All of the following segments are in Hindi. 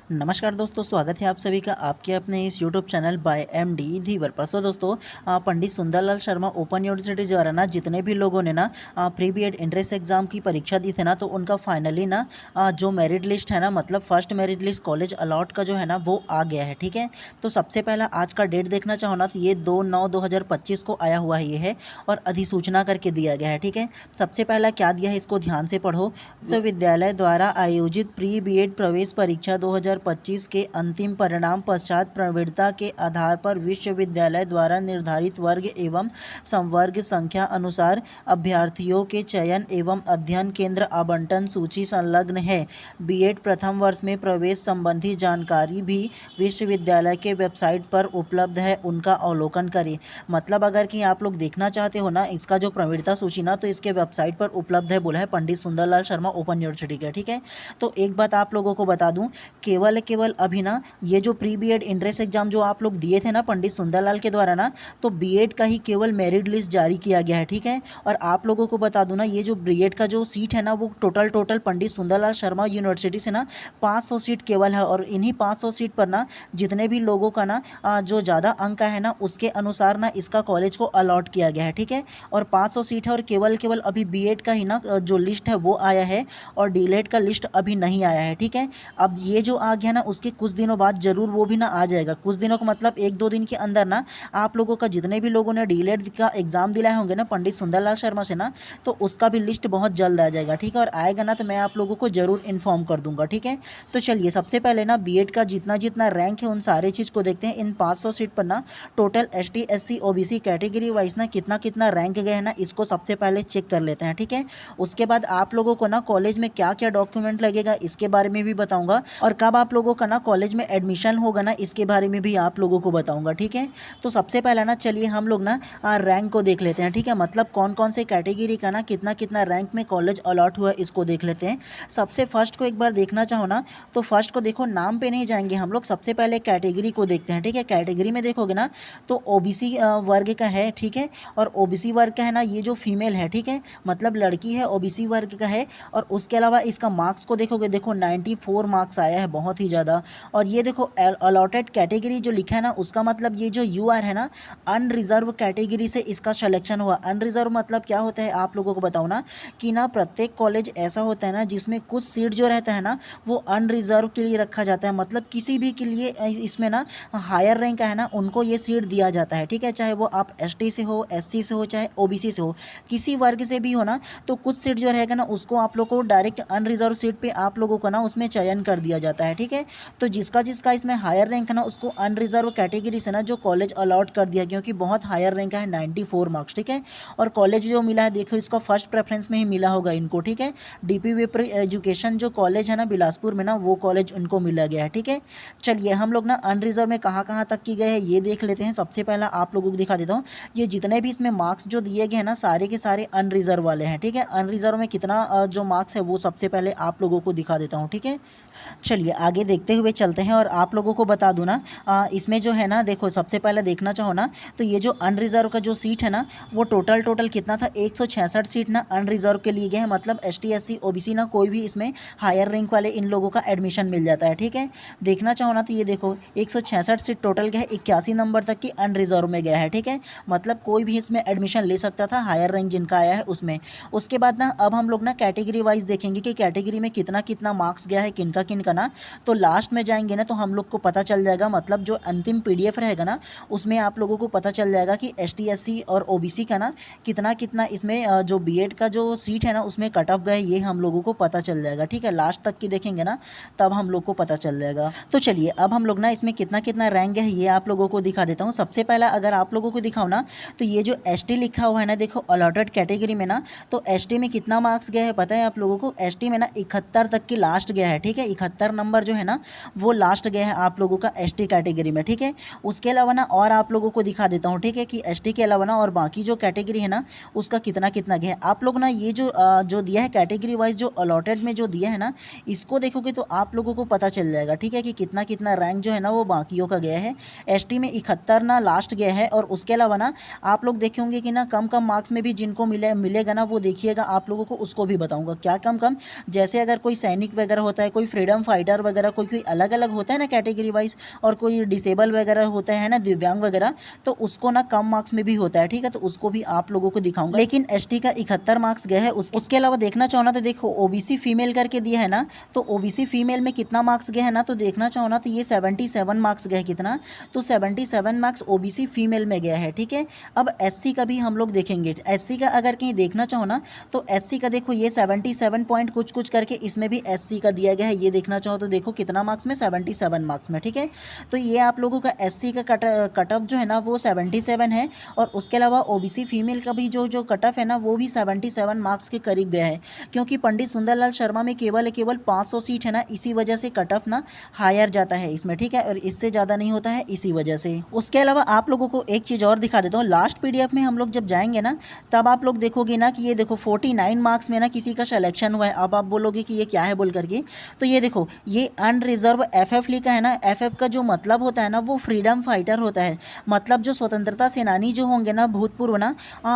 नमस्कार दोस्तों, स्वागत है आप सभी का आपके अपने इस यूट्यूब चैनल बाय एमडी धीवर पर। सो दोस्तों, पंडित सुंदरलाल शर्मा ओपन यूनिवर्सिटी द्वारा ना जितने भी लोगों ने ना प्री बीएड एंट्रेंस एग्जाम की परीक्षा दी थी ना, तो उनका फाइनली ना जो मेरिट लिस्ट है ना, मतलब first merit list college allot का जो है ना वो आ गया है। ठीक है, तो सबसे पहला आज का डेट देखना चाहो ना, तो ये 2/9/2025 को आया हुआ है ये है, और अधिसूचना करके दिया गया है। ठीक है, सबसे पहला क्या दिया है इसको ध्यान से पढ़ो। विश्वविद्यालय द्वारा आयोजित प्री बीएड प्रवेश परीक्षा 2025 के अंतिम परिणाम पश्चात प्रवृत्ता के आधार पर विश्वविद्यालय द्वारा निर्धारित वर्ग एवं संवर्ग संख्या अनुसार अभ्यर्थियों के चयन एवं अध्ययन केंद्र आवंटन सूची संलग्न है। बीएड प्रथम वर्ष में प्रवेश संबंधी जानकारी भी विश्वविद्यालय के वेबसाइट पर उपलब्ध है, उनका अवलोकन करें। मतलब अगर कि आप लोग देखना चाहते हो ना इसका जो प्रवृत्ता सूची ना, तो इसके वेबसाइट पर उपलब्ध है, बोला है पंडित सुंदरलाल शर्मा ओपन यूनिवर्सिटी का। ठीक है, तो एक बात आप लोगों को बता दूं, केवल अभी ना ये जो प्री बीएड एंट्रेंस एग्जाम जो आप लोग दिए थे ना पंडित सुंदरलाल के द्वारा ना, तो बीएड का ही केवल मेरिट लिस्ट जारी किया गया है। ठीक है, और आप लोगों को बता दूं ना, ये जो बीएड का जो सीट है ना, वो टोटल पंडित सुंदरलाल शर्मा यूनिवर्सिटी से ना 500 सीट केवल है, और इन्हीं 500 सीट पर ना जितने भी लोगों का ना जो ज़्यादा अंक है ना, उसके अनुसार ना इसका कॉलेज को अलॉट किया गया है। ठीक है, और 500 सीट है, और केवल अभी बीएड का ही ना जो लिस्ट है वो आया है, और डीलेट का लिस्ट अभी नहीं आया है। ठीक है, अब ये जो आ गया ना, उसके कुछ दिनों बाद जरूर वो भी ना आ जाएगा। कुछ दिनों का मतलब 1-2 दिन के अंदर ना आप लोगों का जितने भी लोगों ने डीलेट का एग्जाम दिलाए होंगे ना पंडित सुंदरलाल शर्मा से ना, तो उसका भी लिस्ट बहुत जल्द आ जाएगा। ठीक है, और आएगा ना तो मैं आप लोगों को जरूर इन्फॉर्म कर दूंगा। ठीक है, तो चलिए सबसे पहले ना बीएड का जितना जितना रैंक है उन सारे चीज़ को देखते हैं। इन 500 सीट पर ना total ST SC OBC category wise ना कितना कितना रैंक गया है ना, इसको सबसे पहले चेक कर लेते हैं। ठीक है, उसके बाद आप लोगों को ना कॉलेज में क्या क्या डॉक्यूमेंट लगेगा इसके बारे में भी बताऊंगा, और कब आप लोगों का ना कॉलेज में एडमिशन होगा ना इसके बारे में भी आप लोगों को बताऊंगा। ठीक है, तो सबसे पहला ना चलिए हम लोग ना रैंक को देख लेते हैं। ठीक है, मतलब कौन कौन से कैटेगरी का ना कितना कितना रैंक में कॉलेज अलॉट हुआ इसको देख लेते हैं। सबसे फर्स्ट को एक बार देखना चाहो ना, तो फर्स्ट को देखो, नाम पे नहीं जाएंगे हम लोग, सबसे पहले कैटेगरी को देखते हैं। ठीक है, कैटेगरी में देखोगे ना तो ओबीसी वर्ग का है। ठीक है, और ओबीसी वर्ग का है ना, ये जो फीमेल है, ठीक है, मतलब लड़की है, ओबीसी वर्ग का है। और उसके अलावा इसका मार्क्स को देखोगे, देखो 94 मार्क्स आया है, बहुत ही ज़्यादा। और ये देखो अलॉटेड कैटेगरी जो लिखा है ना, उसका मतलब ये जो यूआर है ना, अनरिजर्व कैटेगरी से इसका सिलेक्शन हुआ। अनरिजर्व मतलब क्या होता है आप लोगों को बताओ ना, कि ना प्रत्येक कॉलेज ऐसा होता है ना जिसमें कुछ सीट जो रहता है ना वो अनरिजर्व के लिए रखा जाता है, मतलब किसी भी के लिए इसमें ना हायर रैंक का है ना उनको ये सीट दिया जाता है। ठीक है, चाहे वो आप एसटी से हो, एससी से हो, चाहे ओबीसी से हो, किसी वर्ग से भी हो ना, तो कुछ सीट जो रहेगा ना उसको आप लोग को डायरेक्ट अनरिजर्व सीट पे आप लोगों को ना उसमें चयन कर दिया जाता है। ठीक है, तो जिसका जिसका इसमें हायर रैंक है ना उसको अनरिजर्व कैटेगरी से ना जो कॉलेज अलॉट कर दिया, क्योंकि बहुत हायर रैंक है 94 मार्क्स। ठीक है, और कॉलेज जो मिला है देखो इसका फर्स्ट प्रेफरेंस में ही मिला होगा इनको। ठीक है, डीपी विप्र एजुकेशन जो कॉलेज है ना बिलासपुर में ना, वो कॉलेज उनको मिला गया है। ठीक है, चलिए हम लोग ना अनरिजर्व में कहाँ कहाँ तक की गए हैं ये देख लेते हैं। सबसे पहला आप लोगों को दिखा देता हूँ, ये जितने भी इसमें मार्क्स जो दिए गए हैं ना सारे के सारे अनरिजर्व वाले हैं। ठीक है, अनरिजर्व में कितना जो मार्क्स है वो सबसे पहले आप लोगों को दिखा देता हूँ। ठीक है, चलिए आगे देखते हुए चलते हैं, और आप लोगों को बता दूं ना इसमें जो है ना, देखो सबसे पहले देखना चाहो ना, तो ये जो अनरिजर्व का जो सीट है ना वो टोटल कितना था, 166 सीट ना अनरिजर्व के लिए गए हैं, मतलब एसटी एससी ओबीसी ना कोई भी इसमें हायर रैंक वाले इन लोगों का एडमिशन मिल जाता है। ठीक है, देखना चाहो ना तो ये देखो 166 सीट टोटल गया है, 81 नंबर तक की अनरिजर्व में गया है। ठीक है, मतलब कोई भी इसमें एडमिशन ले सकता था हायर रैंक जिनका आया है उसमें। उसके बाद ना अब हम लोग ना कैटेगरी वाइज देखेंगे कि कैटेगरी में कितना कितना मार्क्स गया है किनका किनका ना, तो लास्ट में जाएंगे ना तो हम लोग को पता चल जाएगा, मतलब जो अंतिम पीडीएफ रहेगा ना उसमें आप लोगों को पता चल जाएगा कि एसटी एससी और ओबीसी का ना कितना कितना इसमें जो बीएड का जो सीट है ना उसमें कट ऑफ गए, ये हम लोगों को पता चल जाएगा। ठीक है, लास्ट तक की देखेंगे ना तब हम लोग को पता चल जाएगा। तो चलिए अब हम लोग ना इसमें कितना कितना रैंक है ये आप लोगों को दिखा देता हूँ। सबसे पहला अगर आप लोगों को दिखाओ ना, तो ये जो एसटी लिखा हुआ है ना, देखो अलॉटेड कैटेगरी में ना, तो एसटी में कितना मार्क्स गया है पता है आप लोगों को, एसटी में ना 71 तक की लास्ट गया है। ठीक है, 71 नंबर जो है ना वो लास्ट गया है आप लोगों का एसटी कैटेगरी में। ठीक है, उसके अलावा ना और आप लोगों को दिखा देता हूँ। ठीक है, कि एसटी के अलावा ना और बाकी जो कैटेगरी है ना उसका कितना कितना गया है। आप लोग ना ये जो दिया है कैटेगरी वाइज जो अलॉटेड में जो दिया है ना, इसको देखोगे तो आप लोगों को पता चल जाएगा। ठीक है, कि कितना कितना रैंक जो है ना वो बाकियों का गया है। एसटी में 71 ना लास्ट गया है, और उसके अलावा ना आप लोग देखेंगे कि ना कम कम मार्क्स में भी जिनको मिलेगा ना वो देखिएगा आप लोगों को उसको भी बताऊँगा क्या कम कम, जैसे अगर कोई सैनिक वगैरह होता है, कोई फ्रीडम फाइटर वगैरह वगैरह कोई कोई अलग अलग होता है ना कैटेगरी वाइज, और कोई डिसेबल वगैरह होता है ना, दिव्यांग वगैरह, तो उसको ना कम मार्क्स में भी होता है, ठीक है, तो उसको भी आप लोगों को दिखाऊंगा। लेकिन एसटी का 71 मार्क्स गए हैं। उसके अलावा देखना चाहो ना तो देखो ओबीसी फीमेल करके दिया है ना, तो ओबीसी फीमेल में कितना मार्क्स गए हैं ना, तो देखना चाहो ना तो ये 77 मार्क्स गए। कितना? तो 77 मार्क्स ओबीसी फीमेल में गया है, ठीक है। अब एससी का भी हम लोग देखेंगे। एससी का अगर कहीं देखना चाहो ना तो एससी का देखो ये 77 पॉइंट कुछ कुछ करके इसमें भी एससी का दिया गया है। ये देखना चाहो तो देखो कितना मार्क्स में, 77 मार्क्स में, ठीक है। तो ये आप लोगों का एससी का कट ऑफ जो है ना वो 77 है, और उसके अलावा ओबीसी फीमेल का भी जो कट ऑफ है ना वो भी 77 मार्क्स के करीब गया है, क्योंकि पंडित सुंदरलाल शर्मा में केवल 500 सीट है ना, इसी वजह से कट ऑफ ना हायर जाता है इसमें, ठीक है, और इससे ज़्यादा नहीं होता है इसी वजह से। उसके अलावा आप लोगों को एक चीज़ और दिखा देता हूँ। लास्ट पीडीएफ में हम लोग जब जाएंगे ना तब आप लोग देखोगे ना कि ये देखो 49 मार्क्स में ना किसी का सिलेक्शन हुआ है। अब आप बोलोगे कि ये क्या है बोल करके, तो ये देखो ये अनरिजर्व एफएफ लिखा है ना। एफएफ का जो मतलब होता है ना वो फ्रीडम फाइटर होता है, मतलब जो स्वतंत्रता सेनानी जो होंगे ना भूतपूर्व ना,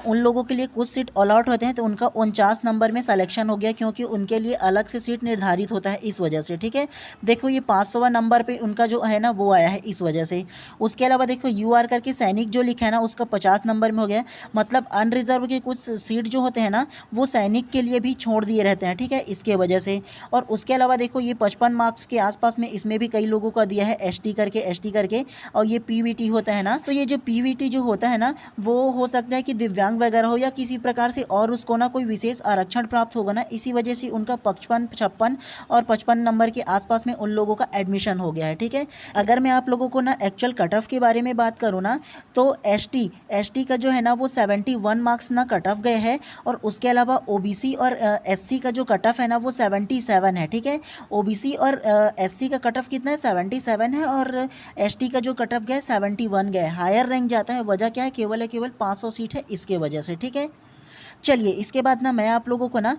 उन लोगों के लिए कुछ सीट अलॉट होते हैं, तो उनका 49 नंबर में सिलेक्शन हो गया, क्योंकि उनके लिए अलग से सीट निर्धारित होता है इस वजह से, ठीक है। देखो ये 500वां नंबर पे उनका जो है ना वो आया है इस वजह से। उसके अलावा देखो यूआर करके सैनिक जो लिखा है ना उसका 50 नंबर में हो गया, मतलब अनरिजर्व के कुछ सीट जो होते हैं ना वो सैनिक के लिए भी छोड़ दिए रहते हैं, ठीक है, इसके वजह से। और उसके अलावा देखो ये 55 मार्क्स के आसपास में इसमें भी कई लोगों का दिया है एसटी करके, और ये पीवीटी होता है ना, तो ये जो पीवीटी जो होता है ना वो हो सकता है कि दिव्यांग वगैरह हो या किसी प्रकार से और उसको ना कोई विशेष आरक्षण प्राप्त होगा ना, इसी वजह से उनका 55, 56 और 55 नंबर के आसपास में उन लोगों का एडमिशन हो गया है, ठीक है। अगर मैं आप लोगों को ना एक्चुअल कट ऑफ के बारे में बात करूँ ना तो एसटी का जो है ना वो 71 मार्क्स ना कट ऑफ गए हैं, और उसके अलावा ओबीसी और एससी का जो कट ऑफ है ना वो 77 है, ठीक है। ओबीसी और एससी का कट ऑफ कितना है, 77 है, और एसटी का जो कट ऑफ गया 71 गया, हायर रैंक जाता है। वजह क्या है, केवल 500 सीट है इसके वजह से, ठीक है। चलिए इसके बाद ना मैं आप लोगों को ना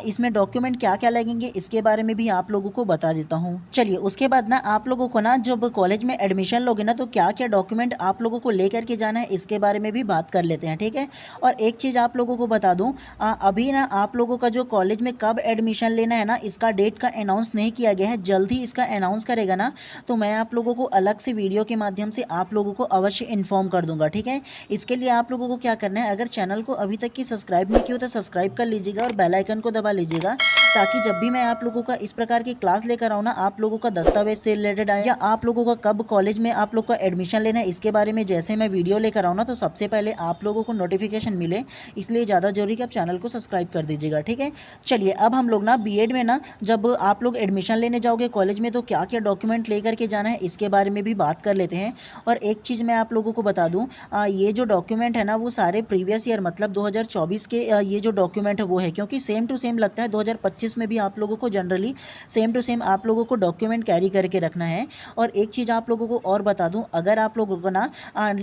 इसमें डॉक्यूमेंट क्या क्या लगेंगे इसके बारे में भी आप लोगों को बता देता हूँ। चलिए उसके बाद ना आप लोगों को ना जब कॉलेज में एडमिशन लोगे ना तो क्या क्या डॉक्यूमेंट आप लोगों को ले करके जाना है इसके बारे में भी बात कर लेते हैं, ठीक है। और एक चीज़ आप लोगों को बता दूँ, अभी ना आप लोगों का जो कॉलेज में कब एडमिशन लेना है ना इसका डेट का अनाउंस नहीं किया गया है, जल्द ही इसका अनाउंस करेगा ना तो मैं आप लोगों को अलग से वीडियो के माध्यम से आप लोगों को अवश्य इन्फॉर्म कर दूंगा, ठीक है। इसके लिए आप लोगों को क्या करना है, अगर चैनल को अभी तक की सब्सक्राइब नहीं किया तो सब्सक्राइब कर लीजिएगा और बेल आइकन को दबा लीजिएगा, ताकि जब भी मैं आप लोगों का इस प्रकार की क्लास लेकर आऊँ ना, आप लोगों का दस्तावेज से रिलेटेड आए या आप लोगों का कब कॉलेज में आप लोग का एडमिशन लेना है इसके बारे में जैसे मैं वीडियो लेकर आऊँ ना तो सबसे पहले आप लोगों को नोटिफिकेशन मिले, इसलिए ज़्यादा जरूरी कि आप चैनल को सब्सक्राइब कर दीजिएगा, ठीक है। चलिए अब हम लोग ना बीएड में ना जब आप लोग एडमिशन लेने जाओगे कॉलेज में तो क्या क्या डॉक्यूमेंट लेकर के जाना है इसके बारे में भी बात कर लेते हैं। और एक चीज़ मैं आप लोगों को बता दूँ, ये जो डॉक्यूमेंट है ना वो सारे प्रीवियस ईयर मतलब 2024 के ये जो डॉक्यूमेंट है वो है, क्योंकि सेम टू सेम लगता है 2025 में भी आप लोगों को जनरली सेम टू सेम आप लोगों को डॉक्यूमेंट कैरी करके रखना है। और एक चीज़ आप लोगों को और बता दूं, अगर आप लोगों को ना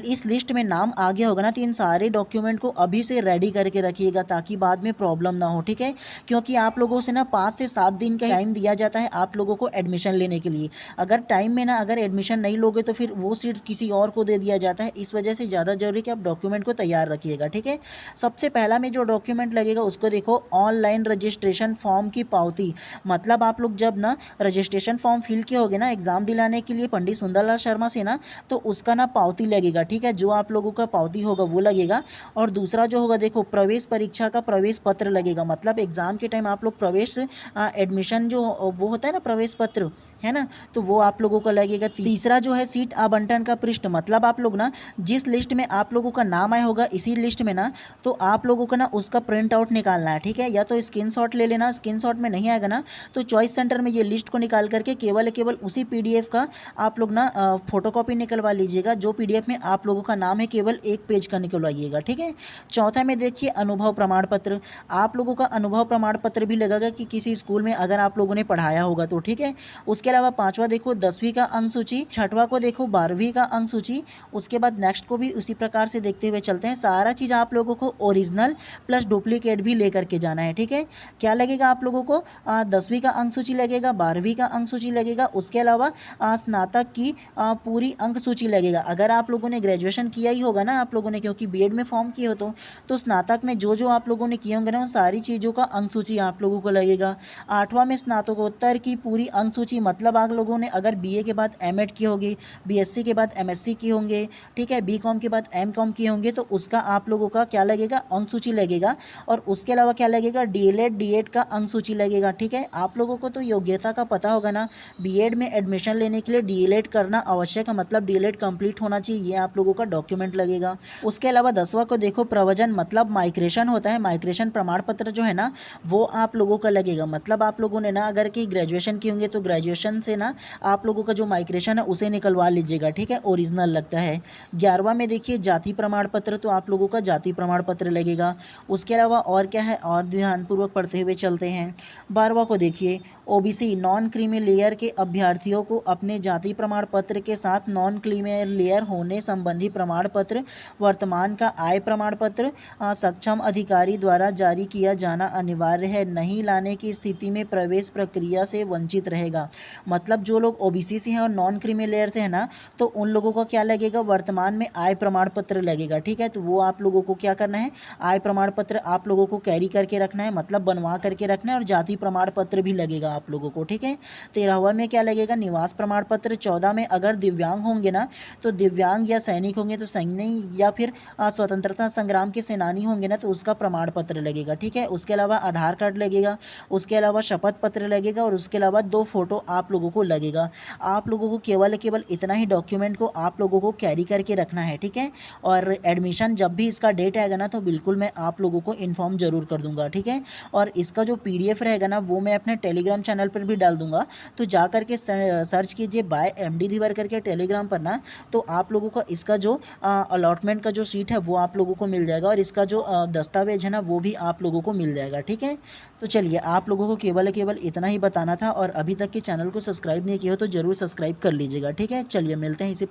इस लिस्ट में नाम आ गया होगा ना तो इन सारे डॉक्यूमेंट को अभी से रेडी करके रखिएगा ताकि बाद में प्रॉब्लम ना हो, ठीक है। क्योंकि आप लोगों से ना 5 से 7 दिन का टाइम दिया जाता है आप लोगों को एडमिशन लेने के लिए। अगर टाइम में ना अगर एडमिशन नहीं लोगे तो फिर वो सीट किसी और को दे दिया जाता है, इस वजह से ज़्यादा जरूरी कि आप डॉक्यूमेंट को तैयार रखिएगा, ठीक है। सबसे पहला में जो डॉक्यूमेंट लगेगा उसको देखो, ऑनलाइन रजिस्ट्रेशन फॉर्म की पावती। मतलब आप लोग जब ना रजिस्ट्रेशन फॉर्म फिल किए होगे ना एग्जाम दिलाने के लिए पंडित सुंदरलाल शर्मा से ना, तो उसका ना पावती लगेगा, ठीक है, जो आप लोगों का पावती होगा वो लगेगा। और दूसरा जो होगा देखो, प्रवेश परीक्षा का प्रवेश पत्र लगेगा, मतलब एग्जाम के टाइम आप लोग प्रवेश एडमिशन जो वो होता है ना प्रवेश पत्र है ना, तो वो आप लोगों का लगेगा। तीसरा जो है सीट आवंटन का पृष्ठ, मतलब आप लोग ना जिस लिस्ट में आप लोगों का नाम आया होगा इसी लिस्ट में ना, तो आप लोगों को ना उसका प्रिंट आउट निकालना है, ठीक है। या तो स्क्रीनशॉट ले लेना, स्क्रीनशॉट में नहीं आएगा ना तो चॉइस सेंटर में ये लिस्ट को निकाल करके केवल उसी पीडीएफ का आप लोग ना फोटोकॉपी निकलवा लीजिएगा। जो पीडीएफ में आप लोगों का नाम है केवल एक पेज का निकलवाइएगा, ठीक है। चौथा में देखिए अनुभव प्रमाण पत्र, आप लोगों का अनुभव प्रमाण पत्र भी लगेगा कि किसी स्कूल में अगर आप लोगों ने पढ़ाया होगा तो, ठीक है। उसके अलावा पांचवा देखो 10वीं का अंक सूची, छठवां को देखो 12वीं का अंक सूची। उसके बाद नेक्स्ट को भी उसी प्रकार से देखते हुए चलते हैं। सारा चीज़ आप लोगों को ओरिजिनल प्लस डुप्लीकेट भी लेकर के जाना है, ठीक है। क्या लगेगा आप लोगों को, 10वीं का अंक सूची लगेगा, 12वीं का अंक सूची लगेगा, उसके अलावा स्नातक की पूरी अंक सूची लगेगा। अगर आप लोगों ने ग्रेजुएशन किया ही होगा ना आप लोगों ने, क्योंकि बीएड में फॉर्म किए हो तो स्नातक में जो जो आप लोगों ने किए होंगे ना वो सारी चीज़ों का अंक सूची आप लोगों को लगेगा। 8वां में स्नातकोत्तर की पूरी अंक सूची, मतलब मतलब आप लोगों ने अगर बीए के बाद एमएड की होगी, बीएससी के बाद एमएससी की होंगे, ठीक है, बीकॉम के बाद एमकॉम किए होंगे, तो उसका आप लोगों का क्या लगेगा, अंक सूची लगेगा। और उसके अलावा क्या लगेगा, डीएलएड डीएड का अंक सूची लगेगा। ठीक है, आप लोगों को तो योग्यता का पता होगा ना, बीएड में एडमिशन लेने के लिए डीएलएड करना आवश्यक है, मतलब डीएलएड कंप्लीट होना चाहिए, ये आप लोगों का डॉक्यूमेंट लगेगा। उसके अलावा 10वां को देखो, प्रवचन मतलब माइग्रेशन होता है, माइग्रेशन प्रमाण पत्र जो है ना वो आप लोगों का लगेगा। मतलब आप लोगों ने ना अगर कि ग्रेजुएशन की होंगे तो ग्रेजुएशन से ना आप लोगों का जो माइग्रेशन है उसे निकलवा लीजिएगा। ठीक है, ओरिजिनल लगता है। 11वां में देखिए जाति प्रमाण पत्र, तो आप लोगों का जाति प्रमाण पत्र लगेगा। उसके अलावा और क्या है, और ध्यानपूर्वक पढ़ते हुए चलते हैं। 12वां को देखिए, ओबीसी नॉन क्रीमी लेयर के अभ्यर्थियों को अपने जाति प्रमाण पत्र के साथ नॉन क्रीमी लेयर होने संबंधी प्रमाण पत्र, वर्तमान का आय प्रमाण पत्र सक्षम अधिकारी द्वारा जारी किया जाना अनिवार्य है, नहीं लाने की स्थिति में प्रवेश प्रक्रिया से वंचित रहेगा। मतलब जो लोग ओबीसी से हैं और नॉन क्रीमी लेयर से है ना, तो उन लोगों को क्या लगेगा, वर्तमान में आय प्रमाण पत्र लगेगा। ठीक है, तो वो आप लोगों को क्या करना है, आय प्रमाण पत्र आप लोगों को कैरी करके रखना है, मतलब बनवा करके रखना है, और जाति प्रमाण पत्र भी लगेगा आप लोगों को। ठीक है, 13वां में क्या लगेगा, निवास प्रमाण पत्र। 14 में अगर दिव्यांग होंगे ना, तो दिव्यांग या सैनिक होंगे तो सैनिक, या फिर स्वतंत्रता संग्राम के सेनानी होंगे ना तो उसका प्रमाण पत्र लगेगा। ठीक है, उसके अलावा आधार कार्ड लगेगा, उसके अलावा शपथ पत्र लगेगा, और उसके अलावा 2 फोटो आप लोगों को लगेगा। आप लोगों को केवल इतना ही डॉक्यूमेंट को आप लोगों को कैरी करके रखना है। ठीक है, और एडमिशन जब भी इसका डेट आएगा ना तो बिल्कुल मैं आप लोगों को इन्फॉर्म जरूर कर दूंगा। ठीक है, और इसका जो पीडीएफ रहेगा ना वो मैं अपने टेलीग्राम चैनल पर भी डाल दूंगा, तो जा करके सर्च कीजिए बाय एमडी धीवर करके टेलीग्राम पर ना, तो आप लोगों का इसका जो अलॉटमेंट का जो सीट है वो आप लोगों को मिल जाएगा, और इसका जो दस्तावेज है ना वो भी आप लोगों को मिल जाएगा। ठीक है, तो चलिए आप लोगों को केवल इतना ही बताना था, और अभी तक के चैनल को सब्सक्राइब नहीं किया हो तो जरूर सब्सक्राइब कर लीजिएगा। ठीक है, चलिए मिलते हैं इसी